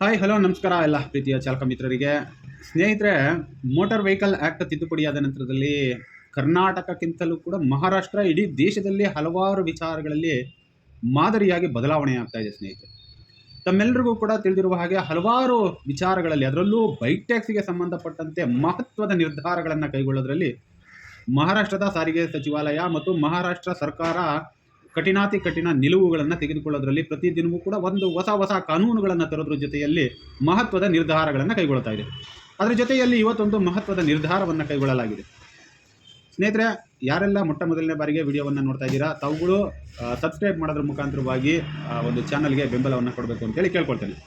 Hi hello ನಮಸ್ಕಾರ ಎಲ್ಲ ಪ್ರೀತಿಯ ಚಾಲಕ ಮಿತ್ರರಿಗೆ. ಸ್ನೇಹಿತರೆ, ಮೋಟಾರ್ ವೆಹಿಕಲ್ ಆ್ಯಕ್ಟ್ ತಿದ್ದುಪಡಿಯಾದ ನಂತರದಲ್ಲಿ ಕರ್ನಾಟಕಕ್ಕಿಂತಲೂ ಕೂಡ ಮಹಾರಾಷ್ಟ್ರ ಇಡೀ ದೇಶದಲ್ಲಿ ಹಲವಾರು ವಿಚಾರಗಳಲ್ಲಿ ಮಾದರಿಯಾಗಿ ಬದಲಾವಣೆ ಆಗ್ತಾ ಇದೆ. ಸ್ನೇಹಿತರೆ, ತಮ್ಮೆಲ್ಲರಿಗೂ ಕೂಡ ತಿಳಿದಿರುವ ಹಾಗೆ ಹಲವಾರು ವಿಚಾರಗಳಲ್ಲಿ, ಅದರಲ್ಲೂ ಬೈಕ್ ಟ್ಯಾಕ್ಸಿಗೆ ಸಂಬಂಧಪಟ್ಟಂತೆ ಮಹತ್ವದ ನಿರ್ಧಾರಗಳನ್ನು ಕೈಗೊಳ್ಳೋದ್ರಲ್ಲಿ ಮಹಾರಾಷ್ಟ್ರದ ಸಾರಿಗೆ ಸಚಿವಾಲಯ ಮತ್ತು ಮಹಾರಾಷ್ಟ್ರ ಸರ್ಕಾರ ಕಠಿಣ ನಿಲುವುಗಳನ್ನು ತೆಗೆದುಕೊಳ್ಳೋದ್ರಲ್ಲಿ ಪ್ರತಿದಿನವೂ ಕೂಡ ಒಂದು ಹೊಸ ಕಾನೂನುಗಳನ್ನು ತರೋದ್ರ ಜೊತೆಯಲ್ಲಿ ಮಹತ್ವದ ನಿರ್ಧಾರಗಳನ್ನು ಕೈಗೊಳ್ತಾ ಇದೆ. ಅದರ ಜೊತೆಯಲ್ಲಿ ಇವತ್ತೊಂದು ಮಹತ್ವದ ನಿರ್ಧಾರವನ್ನು ಕೈಗೊಳ್ಳಲಾಗಿದೆ. ಸ್ನೇಹಿತರೆ, ಯಾರೆಲ್ಲ ಮೊಟ್ಟ ಮೊದಲನೇ ಬಾರಿಗೆ ವಿಡಿಯೋವನ್ನು ನೋಡ್ತಾ ಇದ್ದೀರಾ, ತಾವುಗಳು ಸಬ್ಸ್ಕ್ರೈಬ್ ಮಾಡೋದ್ರ ಮುಖಾಂತರವಾಗಿ ಒಂದು ಚಾನಲ್ಗೆ ಬೆಂಬಲವನ್ನು ಕೊಡಬೇಕು ಅಂತೇಳಿ ಕೇಳ್ಕೊಳ್ತೇನೆ.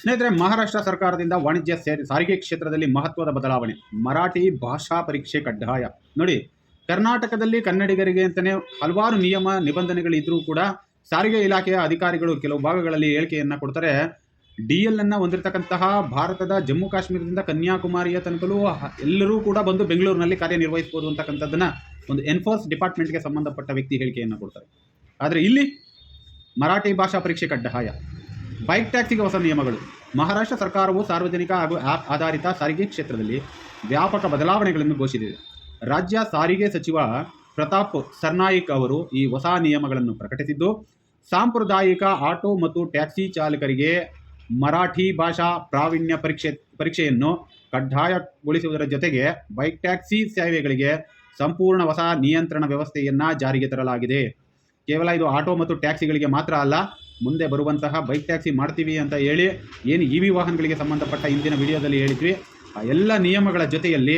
ಸ್ನೇಹಿತರೆ, ಮಹಾರಾಷ್ಟ್ರ ಸರ್ಕಾರದಿಂದ ವಾಣಿಜ್ಯ ಸಾರಿಗೆ ಕ್ಷೇತ್ರದಲ್ಲಿ ಮಹತ್ವದ ಬದಲಾವಣೆ. ಮರಾಠಿ ಭಾಷಾ ಪರೀಕ್ಷೆ ಕಡ್ಡಾಯ. ನೋಡಿ, ಕರ್ನಾಟಕದಲ್ಲಿ ಕನ್ನಡಿಗರಿಗೆ ಅಂತಲೇ ಹಲವಾರು ನಿಯಮ ನಿಬಂಧನೆಗಳಿದ್ರೂ ಕೂಡ ಸಾರಿಗೆ ಇಲಾಖೆಯ ಅಧಿಕಾರಿಗಳು ಕೆಲವು ಭಾಗಗಳಲ್ಲಿ ಹೇಳಿಕೆಯನ್ನು ಕೊಡ್ತಾರೆ. DL ಅನ್ನು ಹೊಂದಿರತಕ್ಕಂತಹ ಭಾರತದ ಜಮ್ಮು ಕಾಶ್ಮೀರದಿಂದ ಕನ್ಯಾಕುಮಾರಿಯ ತನಕಲೂ ಎಲ್ಲರೂ ಕೂಡ ಬಂದು ಬೆಂಗಳೂರಿನಲ್ಲಿ ಕಾರ್ಯನಿರ್ವಹಿಸಬಹುದು ಅಂತಕ್ಕಂಥದ್ದನ್ನು ಒಂದು ಎನ್ಫೋರ್ಸ್ ಡಿಪಾರ್ಟ್ಮೆಂಟ್ಗೆ ಸಂಬಂಧಪಟ್ಟ ವ್ಯಕ್ತಿ ಹೇಳಿಕೆಯನ್ನು ಕೊಡ್ತಾರೆ. ಆದರೆ ಇಲ್ಲಿ ಮರಾಠಿ ಭಾಷಾ ಪರೀಕ್ಷೆ ಕಡ್ಡಾಯ. ಬೈಕ್ ಟ್ಯಾಕ್ಸಿಗೆ ಹೊಸ ನಿಯಮಗಳು. ಮಹಾರಾಷ್ಟ್ರ ಸರ್ಕಾರವು ಸಾರ್ವಜನಿಕ ಹಾಗೂ ಆ್ಯಪ್ ಆಧಾರಿತ ಸಾರಿಗೆ ಕ್ಷೇತ್ರದಲ್ಲಿ ವ್ಯಾಪಕ ಬದಲಾವಣೆಗಳನ್ನು ಘೋಷಿಸಿದೆ. ರಾಜ್ಯ ಸಾರಿಗೆ ಸಚಿವ ಪ್ರತಾಪ್ ಸರ್ನಾಯಿಕ್ ಅವರು ಈ ಹೊಸ ನಿಯಮಗಳನ್ನು ಪ್ರಕಟಿಸಿದ್ದು, ಸಾಂಪ್ರದಾಯಿಕ ಆಟೋ ಮತ್ತು ಟ್ಯಾಕ್ಸಿ ಚಾಲಕರಿಗೆ ಮರಾಠಿ ಭಾಷಾ ಪ್ರಾವೀಣ್ಯ ಪರೀಕ್ಷೆಯನ್ನು ಕಡ್ಡಾಯಗೊಳಿಸುವುದರ ಜೊತೆಗೆ ಬೈಕ್ ಟ್ಯಾಕ್ಸಿ ಸೇವೆಗಳಿಗೆ ಸಂಪೂರ್ಣ ಹೊಸ ನಿಯಂತ್ರಣ ವ್ಯವಸ್ಥೆಯನ್ನು ಜಾರಿಗೆ ತರಲಾಗಿದೆ. ಕೇವಲ ಇದು ಆಟೋ ಮತ್ತು ಟ್ಯಾಕ್ಸಿಗಳಿಗೆ ಮಾತ್ರ ಅಲ್ಲ, ಮುಂದೆ ಬರುವಂತಹ ಬೈಕ್ ಟ್ಯಾಕ್ಸಿ ಮಾಡ್ತೀವಿ ಅಂತ ಹೇಳಿ ಏನು EV ವಾಹನಗಳಿಗೆ ಸಂಬಂಧಪಟ್ಟ ಇಂದಿನ ವಿಡಿಯೋದಲ್ಲಿ ಹೇಳಿದ್ವಿ, ಆ ಎಲ್ಲ ನಿಯಮಗಳ ಜೊತೆಯಲ್ಲಿ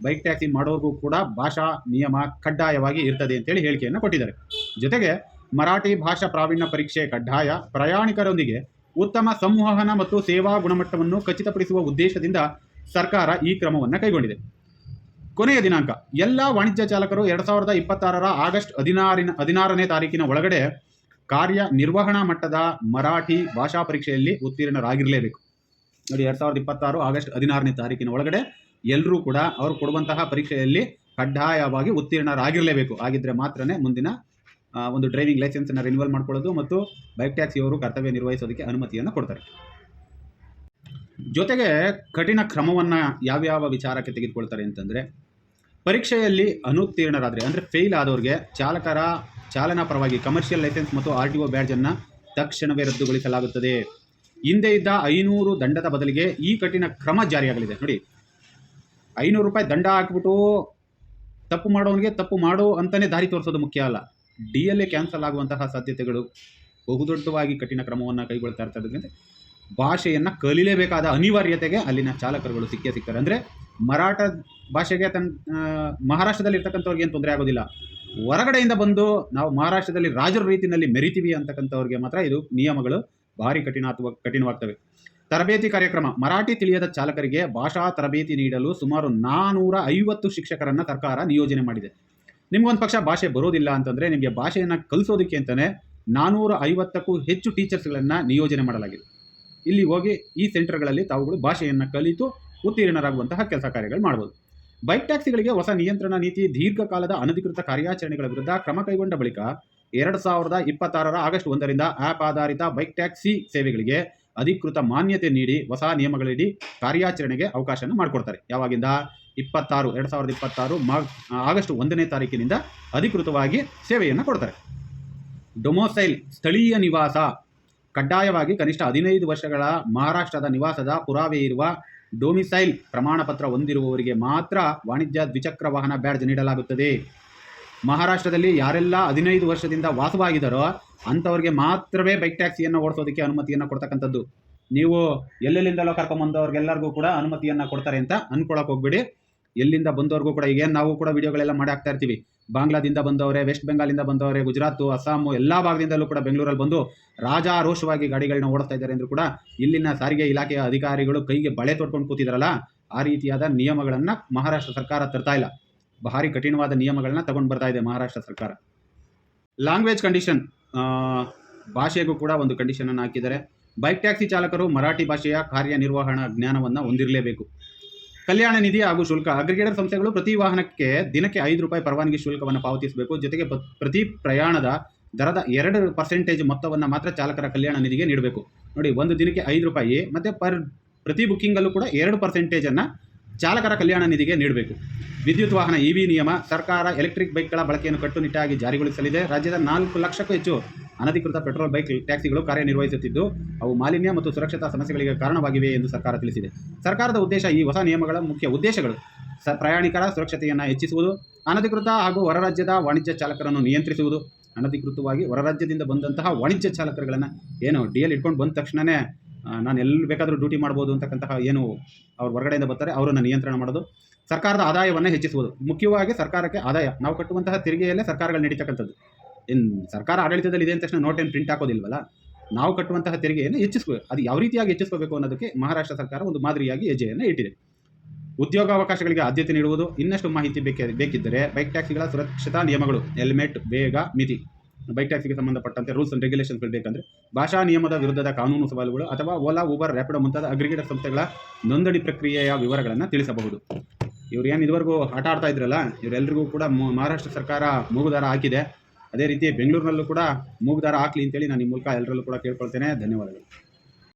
ಬೈಕ್ ಟ್ಯಾಕ್ಸಿ ಮಾಡೋರ್ಗೂ ಕೂಡ ಭಾಷಾ ನಿಯಮ ಕಡ್ಡಾಯವಾಗಿ ಇರ್ತದೆ ಅಂತೇಳಿ ಹೇಳಿಕೆಯನ್ನು ಕೊಟ್ಟಿದ್ದಾರೆ. ಜೊತೆಗೆ ಮರಾಠಿ ಭಾಷಾ ಪ್ರಾವೀಣ್ಯ ಪರೀಕ್ಷೆ ಕಡ್ಡಾಯ. ಪ್ರಯಾಣಿಕರೊಂದಿಗೆ ಉತ್ತಮ ಸಂವಹನ ಮತ್ತು ಸೇವಾ ಗುಣಮಟ್ಟವನ್ನು ಖಚಿತಪಡಿಸುವ ಉದ್ದೇಶದಿಂದ ಸರ್ಕಾರ ಈ ಕ್ರಮವನ್ನು ಕೈಗೊಂಡಿದೆ. ಕೊನೆಯ ದಿನಾಂಕ: ಎಲ್ಲ ವಾಣಿಜ್ಯ ಚಾಲಕರು 2026 ಆಗಸ್ಟ್ 16ನೇ ತಾರೀಕಿನ ಒಳಗಡೆ ಕಾರ್ಯನಿರ್ವಹಣಾ ಮಟ್ಟದ ಮರಾಠಿ ಭಾಷಾ ಪರೀಕ್ಷೆಯಲ್ಲಿ ಉತ್ತೀರ್ಣರಾಗಿರಲೇಬೇಕು. ನೋಡಿ, 2026 ಆಗಸ್ಟ್ 16ನೇ ತಾರೀಕಿನ ಒಳಗಡೆ ಎಲ್ಲರೂ ಕೂಡ ಅವರು ಕೊಡುವಂತಹ ಪರೀಕ್ಷೆಯಲ್ಲಿ ಕಡ್ಡಾಯವಾಗಿ ಉತ್ತೀರ್ಣರಾಗಿರಲೇಬೇಕು. ಆಗಿದ್ದರೆ ಮಾತ್ರನೇ ಮುಂದಿನ ಒಂದು ಡ್ರೈವಿಂಗ್ ಲೈಸೆನ್ಸನ್ನು ರಿನ್ಯೂವಲ್ ಮಾಡ್ಕೊಳ್ಳೋದು ಮತ್ತು ಬೈಕ್ ಟ್ಯಾಕ್ಸಿಯವರು ಕರ್ತವ್ಯ ನಿರ್ವಹಿಸೋದಕ್ಕೆ ಅನುಮತಿಯನ್ನು ಕೊಡ್ತಾರೆ. ಜೊತೆಗೆ ಕಠಿಣ ಕ್ರಮವನ್ನು ಯಾವ್ಯಾವ ವಿಚಾರಕ್ಕೆ ತೆಗೆದುಕೊಳ್ತಾರೆ ಅಂತಂದರೆ, ಪರೀಕ್ಷೆಯಲ್ಲಿ ಅನುತ್ತೀರ್ಣರಾದರೆ ಅಂದರೆ ಫೇಲ್ ಆದವ್ರಿಗೆ ಚಾಲಕರ ಚಾಲನಾ ಪರವಾಗಿ ಕಮರ್ಷಿಯಲ್ ಲೈಸೆನ್ಸ್ ಮತ್ತು RTO ಬ್ಯಾಡ್ಜನ್ನು ತಕ್ಷಣವೇ ರದ್ದುಗೊಳಿಸಲಾಗುತ್ತದೆ. ಹಿಂದೆ ಇದ್ದ 500 ದಂಡದ ಬದಲಿಗೆ ಈ ಕಠಿಣ ಕ್ರಮ ಜಾರಿಯಾಗಲಿದೆ. ನೋಡಿ, 500 ರೂಪಾಯಿ ದಂಡ ಹಾಕಿಬಿಟ್ಟು ತಪ್ಪು ಮಾಡೋನಿಗೆ ತಪ್ಪು ಮಾಡು ಅಂತಲೇ ದಾರಿ ತೋರಿಸೋದು ಮುಖ್ಯ ಅಲ್ಲ. DLA ಕ್ಯಾನ್ಸಲ್ ಆಗುವಂತಹ ಸಾಧ್ಯತೆಗಳು ಬಹುದೊಡ್ಡವಾಗಿ ಕಠಿಣ ಕ್ರಮವನ್ನು ಕೈಗೊಳ್ತಾ ಇರ್ತದೆ. ಭಾಷೆಯನ್ನು ಕಲಿಯಲೇಬೇಕಾದ ಅನಿವಾರ್ಯತೆಗೆ ಅಲ್ಲಿನ ಚಾಲಕರುಗಳು ಸಿಕ್ಕಾರೆ. ಅಂದರೆ ಮರಾಠ ಭಾಷೆಗೆ ಮಹಾರಾಷ್ಟ್ರದಲ್ಲಿ ಇರ್ತಕ್ಕಂಥವ್ರಿಗೆ ಏನು ತೊಂದರೆ ಆಗೋದಿಲ್ಲ. ಹೊರಗಡೆಯಿಂದ ಬಂದು ನಾವು ಮಹಾರಾಷ್ಟ್ರದಲ್ಲಿ ರಾಜರ ರೀತಿಯಲ್ಲಿ ಮೆರಿತೀವಿ ಅಂತಕ್ಕಂಥವ್ರಿಗೆ ಮಾತ್ರ ಇದು ನಿಯಮಗಳು ಭಾರಿ ಕಠಿಣವಾಗ್ತವೆ. ತರಬೇತಿ ಕಾರ್ಯಕ್ರಮ. ಮರಾಠಿ ತಿಳಿಯದ ಚಾಲಕರಿಗೆ ಭಾಷಾ ತರಬೇತಿ ನೀಡಲು ಸುಮಾರು 450 ಶಿಕ್ಷಕರನ್ನು ಸರ್ಕಾರ ನಿಯೋಜನೆ ಮಾಡಿದೆ. ನಿಮ್ಗೊಂದು ಪಕ್ಷ ಭಾಷೆ ಬರೋದಿಲ್ಲ ಅಂತಂದರೆ ನಿಮಗೆ ಭಾಷೆಯನ್ನು ಕಲಿಸೋದಕ್ಕೆ ಅಂತಲೇ 450ಕ್ಕೂ ಹೆಚ್ಚು ಟೀಚರ್ಸ್ಗಳನ್ನು ನಿಯೋಜನೆ ಮಾಡಲಾಗಿದೆ. ಇಲ್ಲಿ ಹೋಗಿ ಈ ಸೆಂಟರ್ಗಳಲ್ಲಿ ತಾವುಗಳು ಭಾಷೆಯನ್ನು ಕಲಿತು ಉತ್ತೀರ್ಣರಾಗುವಂತಹ ಕೆಲಸ ಕಾರ್ಯಗಳು ಮಾಡ್ಬೋದು. ಬೈಕ್ ಟ್ಯಾಕ್ಸಿಗಳಿಗೆ ಹೊಸ ನಿಯಂತ್ರಣ ನೀತಿ. ದೀರ್ಘಕಾಲದ ಅನಧಿಕೃತ ಕಾರ್ಯಾಚರಣೆಗಳ ವಿರುದ್ಧ ಕ್ರಮ ಕೈಗೊಂಡ ಬಳಿಕ 2026 ಆಗಸ್ಟ್ 1ರಿಂದ ಆ್ಯಪ್ ಆಧಾರಿತ ಬೈಕ್ ಟ್ಯಾಕ್ಸಿ ಸೇವೆಗಳಿಗೆ ಅಧಿಕೃತ ಮಾನ್ಯತೆ ನೀಡಿ ಹೊಸ ನಿಯಮಗಳಡಿ ಕಾರ್ಯಾಚರಣೆಗೆ ಅವಕಾಶವನ್ನು ಮಾಡಿಕೊಡ್ತಾರೆ. ಯಾವಾಗಿಂದ? 2026 ಆಗಸ್ಟ್ 1ನೇ ತಾರೀಕಿನಿಂದ ಅಧಿಕೃತವಾಗಿ ಸೇವೆಯನ್ನು ಕೊಡ್ತಾರೆ. ಡೊಮೊಸೈಲ್ ಸ್ಥಳೀಯ ನಿವಾಸ ಕಡ್ಡಾಯವಾಗಿ ಕನಿಷ್ಠ 15 ವರ್ಷಗಳ ಮಹಾರಾಷ್ಟ್ರದ ನಿವಾಸದ ಪುರಾವೆ ಇರುವ ಡೊಮಿಸೈಲ್ ಪ್ರಮಾಣಪತ್ರ ಹೊಂದಿರುವವರಿಗೆ ಮಾತ್ರ ವಾಣಿಜ್ಯ ದ್ವಿಚಕ್ರ ವಾಹನ ಬ್ಯಾಡ್ಜ್ ನೀಡಲಾಗುತ್ತದೆ. ಮಹಾರಾಷ್ಟ್ರದಲ್ಲಿ ಯಾರೆಲ್ಲ 15 ವರ್ಷದಿಂದ ವಾಸವಾಗಿದ್ದಾರೋ ಅಂಥವ್ರಿಗೆ ಮಾತ್ರವೇ ಬೈಕ್ ಟ್ಯಾಕ್ಸಿಯನ್ನು ಓಡಿಸೋದಕ್ಕೆ ಅನುಮತಿಯನ್ನು ಕೊಡ್ತಕ್ಕಂಥದ್ದು. ನೀವು ಎಲ್ಲೆಲ್ಲಿಂದಲೋ ಕರ್ಕೊಂಬಂದವ್ರಿಗೆಲ್ಲರಿಗೂ ಕೂಡ ಅನುಮತಿಯನ್ನು ಕೊಡ್ತಾರೆ ಅಂತ ಅಂದ್ಕೊಳಕ್ಕೆ ಹೋಗ್ಬಿಡಿ. ಎಲ್ಲಿಂದ ಬಂದವ್ರಿಗೂ ಕೂಡ ಈಗೇನು ನಾವು ಕೂಡ ವಿಡಿಯೋಗಳೆಲ್ಲ ಮಾಡಿ ಹಾಕ್ತಾ ಇರ್ತೀವಿ. ಬಾಂಗ್ಲಾದಿಂದ ಬಂದವರೇ, ವೆಸ್ಟ್ ಬೆಂಗಾಲಿಂದ ಬಂದವರೇ, ಗುಜರಾತು, ಅಸ್ಸಾಮು ಎಲ್ಲ ಭಾಗದಿಂದಲೂ ಕೂಡ ಬೆಂಗಳೂರಲ್ಲಿ ಬಂದು ರಾಜಾರೋಷವಾಗಿ ಗಾಡಿಗಳನ್ನ ಓಡಿಸ್ತಾ ಇದ್ದಾರೆ ಅಂದರೂ ಕೂಡ ಇಲ್ಲಿನ ಸಾರಿಗೆ ಇಲಾಖೆಯ ಅಧಿಕಾರಿಗಳು ಕೈಗೆ ಬಳೆ ತೊಟ್ಕೊಂಡು ಕೂತಿದ್ದಾರಲ್ಲ, ಆ ರೀತಿಯಾದ ನಿಯಮಗಳನ್ನು ಮಹಾರಾಷ್ಟ್ರ ಸರ್ಕಾರ ತರ್ತಾ ಇಲ್ಲ. ಭಾರಿ ಕಠಿಣವಾದ ನಿಯಮಗಳನ್ನ ತಗೊಂಡು ಬರ್ತಾ ಇದೆ ಮಹಾರಾಷ್ಟ್ರ ಸರ್ಕಾರ. ಲ್ಯಾಂಗ್ವೇಜ್ ಕಂಡೀಷನ್, ಭಾಷೆಗೂ ಕೂಡ ಒಂದು ಕಂಡೀಷನನ್ನು ಹಾಕಿದ್ದಾರೆ. ಬೈಕ್ ಟ್ಯಾಕ್ಸಿ ಚಾಲಕರು ಮರಾಠಿ ಭಾಷೆಯ ಕಾರ್ಯನಿರ್ವಹಣಾ ಜ್ಞಾನವನ್ನು ಹೊಂದಿರಲೇಬೇಕು. ಕಲ್ಯಾಣ ನಿಧಿ ಹಾಗೂ ಶುಲ್ಕ. ಅಗ್ರಿಗೇಟರ್ ಸಂಸ್ಥೆಗಳು ಪ್ರತಿ ವಾಹನಕ್ಕೆ ದಿನಕ್ಕೆ 5 ರೂಪಾಯಿ ಪರವಾನಗಿ ಶುಲ್ಕವನ್ನು ಪಾವತಿಸಬೇಕು. ಜೊತೆಗೆ ಪ್ರತಿ ಪ್ರಯಾಣದ ದರದ 2% ಮೊತ್ತವನ್ನು ಮಾತ್ರ ಚಾಲಕರ ಕಲ್ಯಾಣ ನಿಧಿಗೆ ನೀಡಬೇಕು. ನೋಡಿ, ಒಂದು ದಿನಕ್ಕೆ ₹5 ಮತ್ತು ಪ್ರತಿ ಬುಕ್ಕಿಂಗಲ್ಲೂ ಕೂಡ 2% ಚಾಲಕರ ಕಲ್ಯಾಣ ನಿಧಿಗೆ ನೀಡಬೇಕು. ವಿದ್ಯುತ್ ವಾಹನ EV ನಿಯಮ ಸರ್ಕಾರ ಎಲೆಕ್ಟ್ರಿಕ್ ಬೈಕ್ಗಳ ಬಳಕೆಯನ್ನು ಕಟ್ಟುನಿಟ್ಟಾಗಿ ಜಾರಿಗೊಳಿಸಲಿದೆ. ರಾಜ್ಯದ 4 ಲಕ್ಷಕ್ಕೂ ಹೆಚ್ಚು ಅನಧಿಕೃತ ಪೆಟ್ರೋಲ್ ಬೈಕ್ ಟ್ಯಾಕ್ಸಿಗಳು ಕಾರ್ಯನಿರ್ವಹಿಸುತ್ತಿದ್ದು ಅವು ಮಾಲಿನ್ಯ ಮತ್ತು ಸುರಕ್ಷತಾ ಸಮಸ್ಯೆಗಳಿಗೆ ಕಾರಣವಾಗಿವೆ ಎಂದು ಸರ್ಕಾರ ತಿಳಿಸಿದೆ. ಸರ್ಕಾರದ ಉದ್ದೇಶ ಈ ಹೊಸ ನಿಯಮಗಳ ಮುಖ್ಯ ಉದ್ದೇಶಗಳು ಪ್ರಯಾಣಿಕರ ಸುರಕ್ಷತೆಯನ್ನು ಹೆಚ್ಚಿಸುವುದು, ಅನಧಿಕೃತ ಹಾಗೂ ಹೊರರಾಜ್ಯದ ವಾಣಿಜ್ಯ ಚಾಲಕರನ್ನು ನಿಯಂತ್ರಿಸುವುದು. ಅನಧಿಕೃತವಾಗಿ ಹೊರರಾಜ್ಯದಿಂದ ಬಂದಂತಹ ವಾಣಿಜ್ಯ ಚಾಲಕರುಗಳನ್ನು ಏನು DL ಇಟ್ಕೊಂಡು ಬಂದ ತಕ್ಷಣವೇ ನಾನು ಎಲ್ಲಿ ಬೇಕಾದರೂ ಡ್ಯೂಟಿ ಮಾಡ್ಬೋದು ಅಂತಕ್ಕಂತಹ ಏನು ಅವ್ರು ಹೊರಗಡೆಯಿಂದ ಬರ್ತಾರೆ ಅವರನ್ನು ನಿಯಂತ್ರಣ ಮಾಡೋದು. ಸರ್ಕಾರದ ಆದಾಯವನ್ನು ಹೆಚ್ಚಿಸುವುದು, ಮುಖ್ಯವಾಗಿ ಸರ್ಕಾರಕ್ಕೆ ಆದಾಯ ನಾವು ಕಟ್ಟುವಂತಹ ತೆರಿಗೆಯಲ್ಲೇ ಸರ್ಕಾರಗಳು ನಡೀತಕ್ಕಂಥದ್ದು. ಸರ್ಕಾರ ಆಡಳಿತದಲ್ಲಿ ಇದೆ ಅಂದ ತಕ್ಷಣ ನೋಟ್ ಏನು ಪ್ರಿಂಟ್ ಹಾಕೋದಿಲ್ವಲ್ಲ, ನಾವು ಕಟ್ಟುವಂತಹ ತೆರಿಗೆಯನ್ನು ಹೆಚ್ಚಿಸ್ಕೋಬೇಕು. ಅದು ಯಾವ ರೀತಿಯಾಗಿ ಹೆಚ್ಚಿಸ್ಕೋಬೇಕು ಅನ್ನೋದಕ್ಕೆ ಮಹಾರಾಷ್ಟ್ರ ಸರ್ಕಾರ ಒಂದು ಮಾದರಿಯಾಗಿ ಹೆಜ್ಜೆಯನ್ನು ಇಟ್ಟಿದೆ. ಉದ್ಯೋಗಾವಕಾಶಗಳಿಗೆ ಆದ್ಯತೆ ನೀಡುವುದು. ಇನ್ನಷ್ಟು ಮಾಹಿತಿ ಬೇಕಿದ್ದರೆ ಬೈಕ್ ಟ್ಯಾಕ್ಸಿಗಳ ಸುರಕ್ಷತಾ ನಿಯಮಗಳು, ಹೆಲ್ಮೆಟ್, ವೇಗ ಮಿತಿ, ಬೈಕ್ ಟ್ಯಾಕ್ಸಿಗೆ ಸಂಬಂಧಪಟ್ಟಂತೆ ರೂಲ್ಸ್ ಆ್ಯಂಡ್ ರೆಗ್ಯುಲೇಷನ್ಸ್ಗಳು ಬೇಕಂದರೆ ಭಾಷಾ ನಿಯಮದ ವಿರುದ್ಧದ ಕಾನೂನು ಸವಾಲುಗಳು ಅಥವಾ ಓಲಾ, ಊಬರ್, ರ್ಯಾಪಿಡೋ ಮುಂತಾದ ಅಗ್ರಿಗೇಟರ್ ಸಂಸ್ಥೆಗಳ ನೋಂದಣಿ ಪ್ರಕ್ರಿಯೆಯ ವಿವರಗಳನ್ನು ತಿಳಿಸಬಹುದು. ಇವ್ರು ಏನು ಇದುವರೆಗೂ ಆಟ ಆಡ್ತಾ ಇದ್ರಲ್ಲ, ಇವರೆಲ್ಲರಿಗೂ ಕೂಡ ಮಹಾರಾಷ್ಟ್ರ ಸರ್ಕಾರ ಮೂಗುದಾರ ಹಾಕಿದೆ. ಅದೇ ರೀತಿ ಬೆಂಗಳೂರಿನಲ್ಲೂ ಕೂಡ ಮೂಗುದಾರ ಹಾಕಲಿ ಅಂತೇಳಿ ನಾನು ಈ ಮೂಲಕ ಎಲ್ಲರಲ್ಲೂ ಕೂಡ ಕೇಳ್ಕೊಳ್ತೇನೆ. ಧನ್ಯವಾದಗಳು.